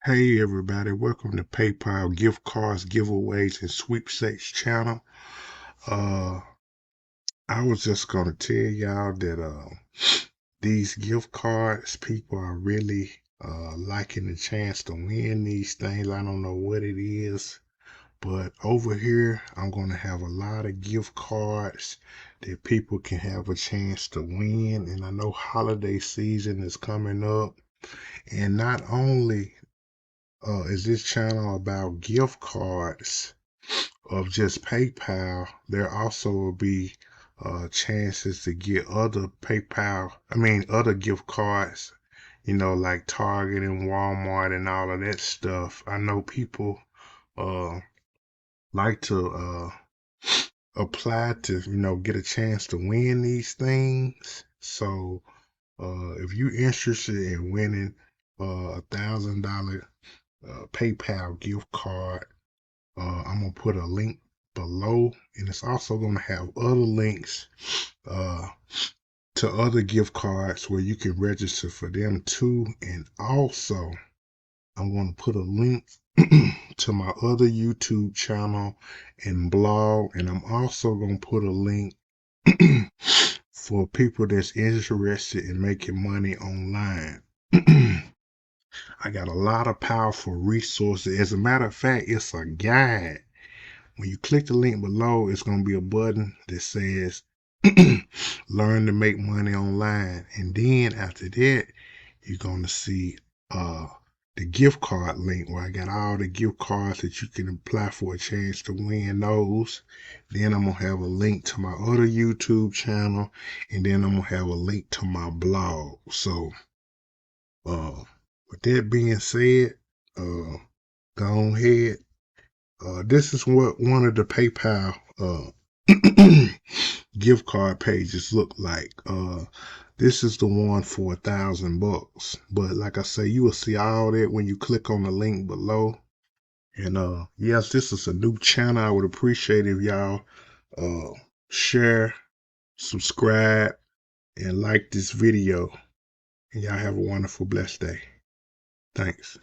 Hey everybody, welcome to PayPal gift cards, giveaways, and sweepstakes channel. Uh, I was just gonna tell y'all that these gift cards, people are really liking the chance to win these things. I don't know what it is, but over here I'm gonna have a lot of gift cards that people can have a chance to win. And I know holiday season is coming up, and not only is this channel about gift cards of just PayPal, there also will be chances to get other gift cards, like Target and Walmart and all of that stuff. I know people uh, like to apply to, get a chance to win these things. So if you're interested in winning $1,000 PayPal gift card, I'm gonna put a link below, and it's also gonna have other links uh, to other gift cards where you can register for them too. And also, I'm gonna put a link to my other YouTube channel and blog, and I'm also gonna put a link for people that's interested in making money online. I got a lot of powerful resources. As a matter of fact, it's a guide. When you click the link below, it's going to be a button that says learn to make money online. And then after that, you're going to see the gift card link where I got all the gift cards that you can apply for a chance to win those. Then I'm going to have a link to my other YouTube channel, and then I'm going to have a link to my blog. So with that being said, go ahead. This is what one of the PayPal gift card pages look like. This is the one for $1,000. But like I say, you will see all that when you click on the link below. And yes, this is a new channel. I would appreciate if y'all share, subscribe, and like this video. And y'all have a wonderful, blessed day. Thanks.